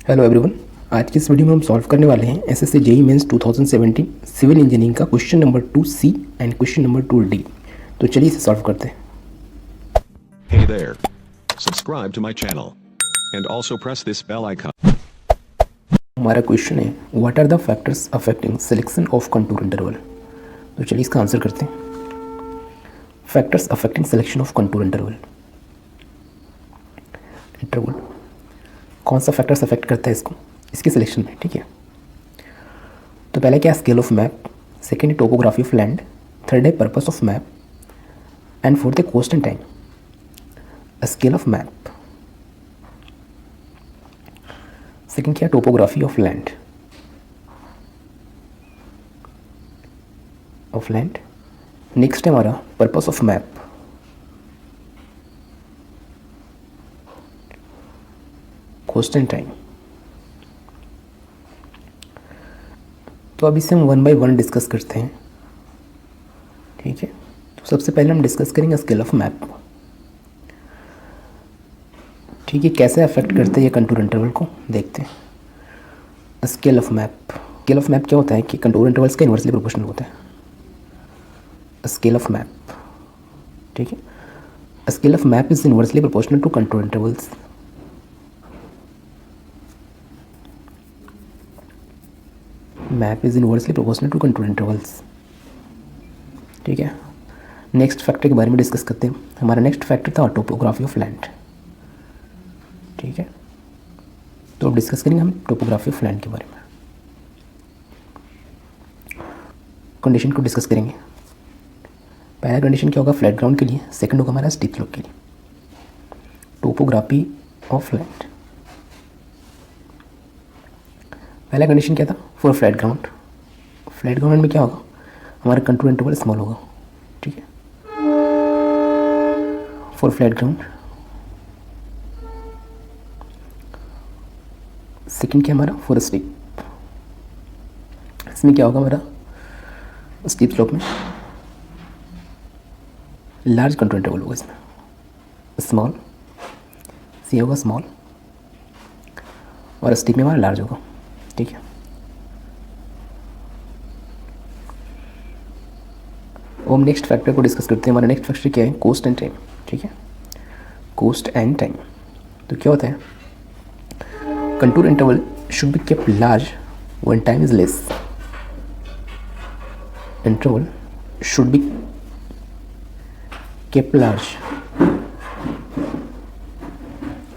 Hello everyone. आज की इस वीडियो में हम सॉल्व करने वाले हैं SSC JEE mains 2017 civil engineering का question number 2C and question number 2D। तो चलिए इसे सॉल्व करते हैं। Hey there. Subscribe to my channel. And also press this bell icon. हमारा क्वेश्चन है what are the factors affecting selection of contour interval. तो चलिए इसका आंसर करते हैं। Factors affecting selection of contour interval कौन सा फैक्टर्स अफेक्ट करता है इसको, इसके सिलेक्शन में। ठीक है, तो पहले क्या, स्केल ऑफ मैप, सेकेंड है टोपोग्राफी ऑफ लैंड, थर्ड है purpose of map and fourth है cost and time. Scale of map, second क्या, टोपोग्राफी ऑफ लैंड नेक्स्ट है हमारा purpose of map, cost and time. तो अब इसे हम वन बाय वन डिस्कस करते हैं। ठीक है, तो सबसे पहले हम डिस्कस करेंगे स्केल ऑफ मैप। ठीक है, कैसे अफेक्ट करते हैं ये कंटूर इंटरवल को देखते हैं। स्केल ऑफ मैप क्या होता है कि कंटूर इंटरवल्स का इन्वर्सली प्रोपोर्शनल होता है। स्केल ऑफ मैप, ठीक है, scale of map is inversely proportional to contour intervals. Map is inversely proportional to contour intervals. ठीक है, नेक्स्ट फैक्टर के बारे में डिस्कस करते हैं। हमारा नेक्स्ट फैक्टर था टोपोग्राफी ऑफ लैंड। ठीक है, तो अब डिस्कस करेंगे हम टोपोग्राफी ऑफ लैंड के बारे में। कंडीशन को डिस्कस करेंगे। पहला कंडीशन क्या होगा, फ्लैट ग्राउंड के लिए, सेकंड होगा हमारा स्टीप स्लोप के लिए। टोपोग्राफी ऑफ लैंड, पहला कंडीशन क्या था, फॉर फ्लैट ग्राउंड में क्या होगा, हमारा कंटूर इंटरवल स्मॉल होगा। ठीक है, फॉर फ्लैट ग्राउंड। सेकंड क्या हमारा, फॉर स्टीप, इसमें क्या होगा हमारा, स्टीप स्लोप में लार्ज कंटूर इंटरवल होगा, इसमें स्मॉल, सी होगा स्मॉल, और स्टीप में हमारा लार्ज होगा। ठीक है, और हम नेक्स्ट फैक्टर को डिस्कस करते हैं। हमारा नेक्स्ट फैक्टर क्या है, कॉस्ट एंड टाइम। ठीक है, कॉस्ट एंड टाइम, तो क्या होता है, contour interval should be kept large when time is less. Interval should be kept large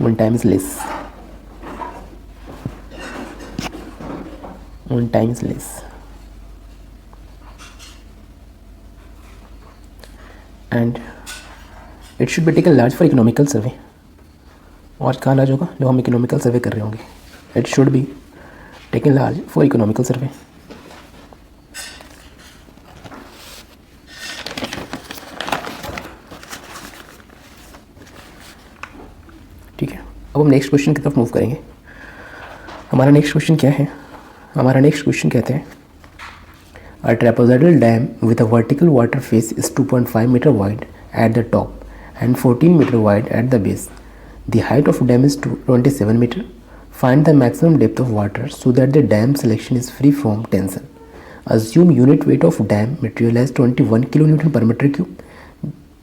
when time is less, when time is less, and it should be taken large for economical survey। और कहाँ large होगा, जब हम economical सर्वे कर रहे होंगे। It should be taken large for economical survey. ठीक है, अब हम नेक्स्ट क्वेश्चन की तरफ मूव करेंगे। हमारा नेक्स्ट क्वेश्चन क्या है, हमारा नेक्स्ट क्वेश्चन कहते हैं a trapezoidal dam with a vertical water face is 2.5 metre wide at the top and 14 metre wide at the base. The height of dam is 27 metre. Find the maximum depth of water so that the dam selection is free from tension. Assume unit weight of dam material as 21 kilo newton per metre cube,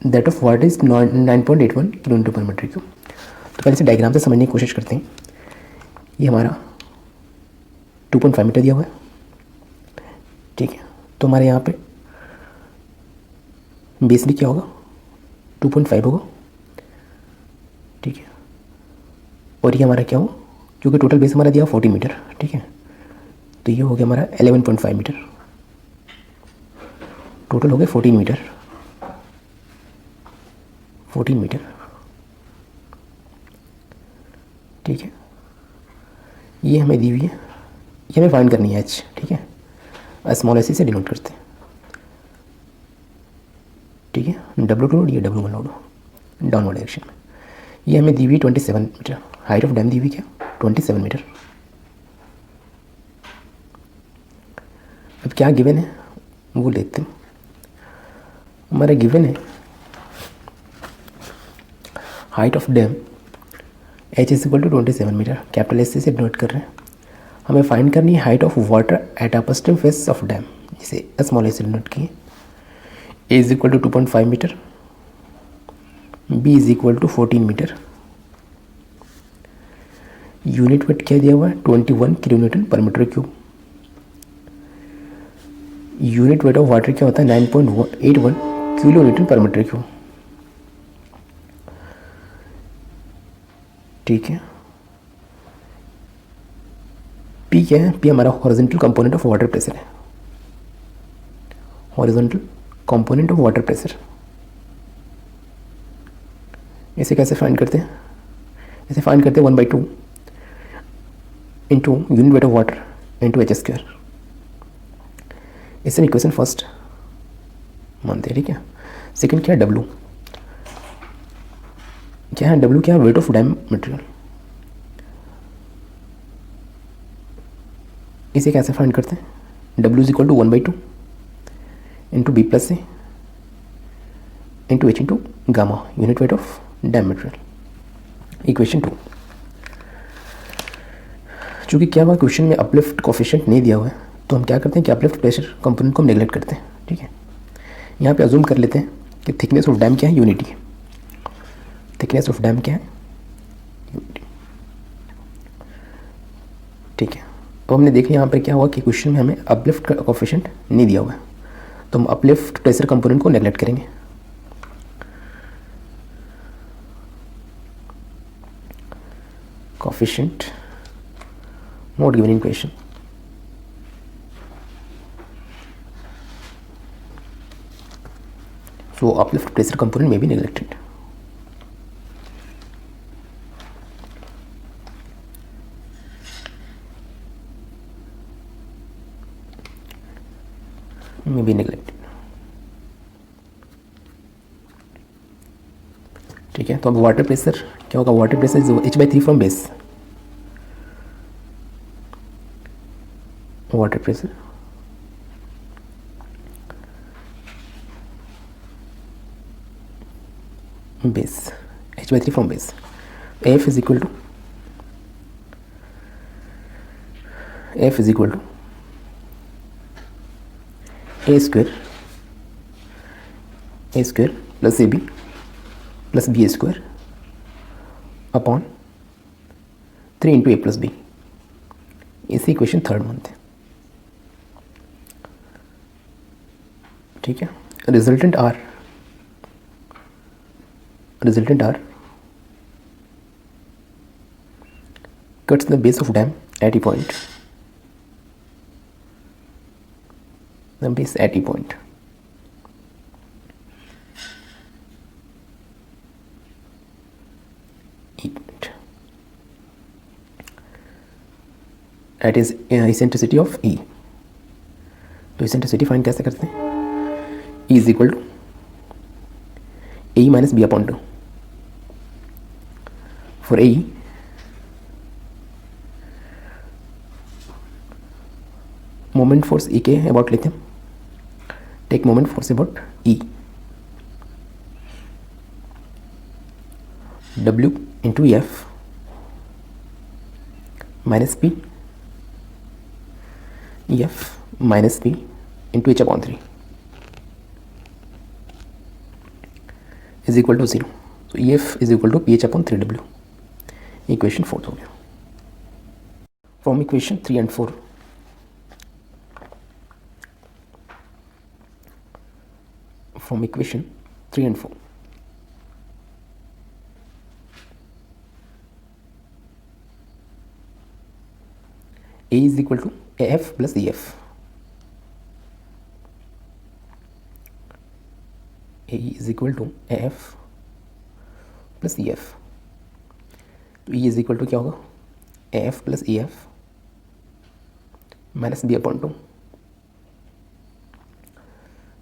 that of water is 9.81 kilo newton per metre cube. तो पहले से diagram से समझने की कोशिश करते हैं। ये हमारा 2.5 मीटर दिया हुआ है। ठीक है, तो हमारे यहाँ पे बेस भी क्या होगा, 2.5 होगा। ठीक है, और ये हमारा क्या होगा, क्योंकि टोटल बेस हमारा दिया 40 मीटर। ठीक है, तो ये हो गया हमारा 11.5 मीटर, टोटल हो गया 14 मीटर। ठीक है, ये हमें दी हुई है, ये हमें फाइंड करनी है एच। ठीक है, स्मॉल एस से डिनोट करते हैं। ठीक है, W2 लोड, ये W1 लोड डाउनवर्ड डायरेक्शन में। ये हमें दी हुई 27 मीटर, हाइट ऑफ डैम दी हुई क्या, 27 मीटर। अब क्या गिवन है वो देखते हैं। हमारा गिवन है height of dam H is equal to 27 metre, capital S से डिनोट कर रहे हैं। हमें फाइंड करनी है height of water at upstream face of dam, जिसे स्मॉल ए से डिनोट किए। A is equal to 2.5 metre, b is equal to 14 metre. Unit weight क्या दिया हुआ है? 21 kilo newton per metre cube. Unit weight of water क्या होता है? 9.81 kilo newton per metre cube. ठीक है, पी क्या है? पी हमारा horizontal component of water pressure है, horizontal component of water pressure. इसे कैसे फाइंड करते हैं? इसे फाइंड करते हैं 1/2 into unit weight of water into H square. इसे इक्वेशन फर्स्ट मानते हैं, ठीक है। सेकंड क्या है? डब्लू क्या है? डब्लू क्या है? Weight of dam material. इसे कैसे फाइंड करते हैं? W is equal to 1/2 into B plus A into H into gamma, unit weight of dam material. Equation 2। चूँकि क्या हुआ, क्वेश्चन में अपलिफ्ट कोफिशिएंट नहीं दिया हुआ है, तो हम क्या करते हैं कि अपलिफ्ट प्रेशर कंपोनेंट को हम नेग्लेक्ट करते हैं, ठीक है। यहाँ पे अज्यूम कर लेते हैं कि थिकनेस ऑफ डैम क्या है? यूनिटी। थिकनेस ऑफ डैम क्या है? यूनिटी, ठीक है। तो हमने देखा यहाँ पर क्या हुआ कि क्वेश्चन में हमें अपलिफ्ट का कोफिशिएंट नहीं दिया हुआ है, तो हम अपलिफ्ट प्रेशर कंपोनेंट को नेग्लेक्ट करेंगे। Coefficient not given in question. So uplift pressure component may be neglected. May be neglected. ठीक है, तो अब वाटर प्रेशर क्या होगा? Water pressure is H/3 from base. Water pressure base, H/3 from base. F is equal to a square plus AB plus B square upon 3 into A plus B। इसी equation third मानते हैं, ठीक है। Resultant R cuts the base of dam at a point. The base at a point. That is eccentricity of E. तो eccentricity find कैसे करते हैं? E is equal to a minus b upon 2। For a moment force E के about लेते हैं, take moment force about E, W into F minus P, F minus P into H upon 3 is equal to 0। तो EF is equal to PH upon 3W। Equation 4 हो गया। From equation 3 and 4 from equation 3 and 4, A is equal to AF plus EF. A is equal to AF plus EF. तो E is equal to क्या होगा? AF plus EF minus B upon 2।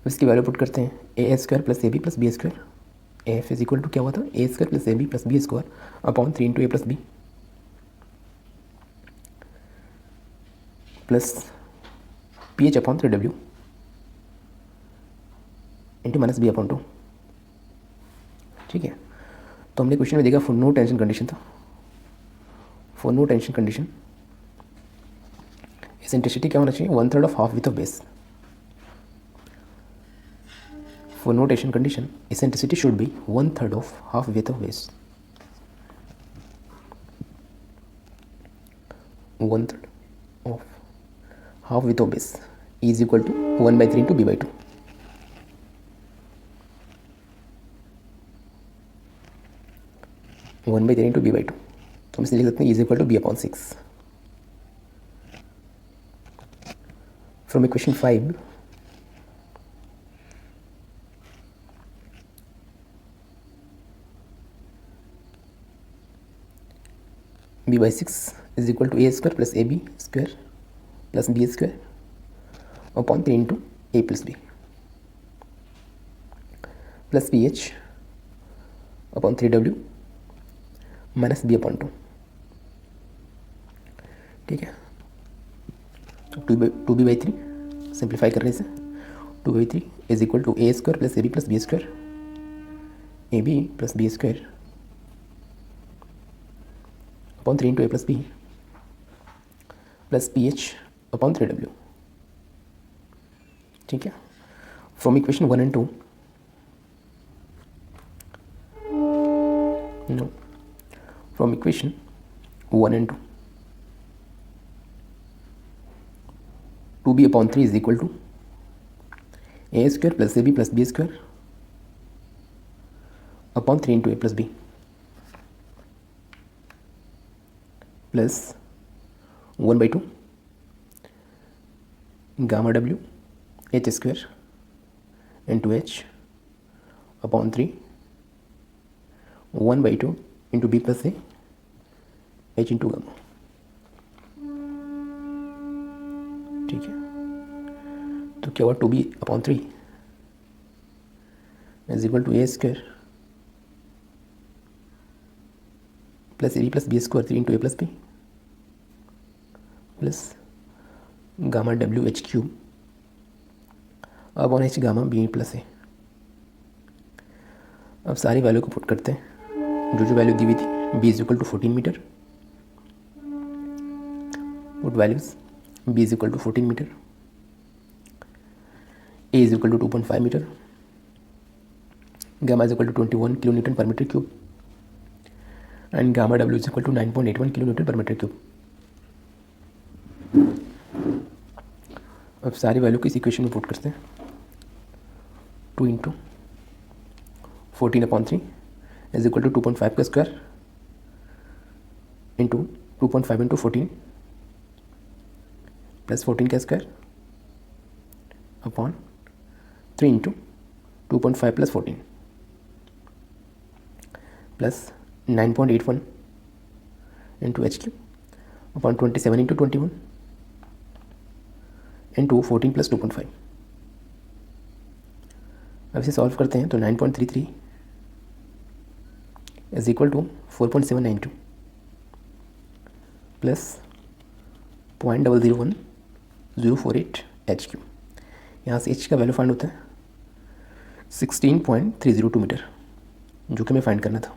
इसकी value put करते हैं, a square plus a b plus b square. F is equal to क्या हुआ था? A square plus a b plus b square upon 3 into a plus b plus p h upon 3W into minus b upon 2। ठीक है, तो हमने question में देखा no tension condition था, for no tension condition eccentricity क्या होना चाहिए, 1/3 of half width of base. For no tension condition eccentricity should be 1/3 of half width of base. 1/3 of half width of base is equal to 1/3 into b/2. One by 3 into b/2. तो हम इसे लिख सकते हैं is equal to b/6. From equation 5 b/6 is equal to a square plus ab square plus b square upon 3 into a plus b plus ph upon 3w minus b upon 2. ठीक है. तो 2b/3 simplify करने से 2b/3 is equal to a square plus ab plus b square ab plus b square upon 3 into a plus b plus ph upon 3w. ठीक है. From equation 1 and 2 no from equation 1 and 2 2b/3 is equal to a square plus ab plus b square upon 3 into a plus b plus 1/2 gamma w h square into h upon 3 1/2 into b plus a h into gamma. ठीक है. तो क्या हुआ 2b/3 is equal to a square plus ab plus b square 3 into a plus b plus gamma w h cube upon h gamma b plus a. अब सारी value को put करते हैं. जो वैल्यू दी हुई थी b is equal to 14 metre. Put values b is equal to 14 metre, a is equal to 2.5 metre, gamma is equal to 21 kilo newton per metre cube and gamma w is equal to 9.81 kilo newton per metre cube. अब सारी value को इस equation में put करते हैं. 2 into 14/3 is equal to 2.5 का square into 2.5 into 14 plus 14 का square upon 3 into 2.5 plus 14 plus 9.81 into H cube upon 27 into 21 into 14 plus 2.5. अब इसे सॉल्व करते हैं तो 9.33 is equal to 4.792 plus 0.001048 H cube. यहाँ से एच का वैल्यू फाइंड होता है 16.302 मीटर, जो कि हमें फाइंड करना था.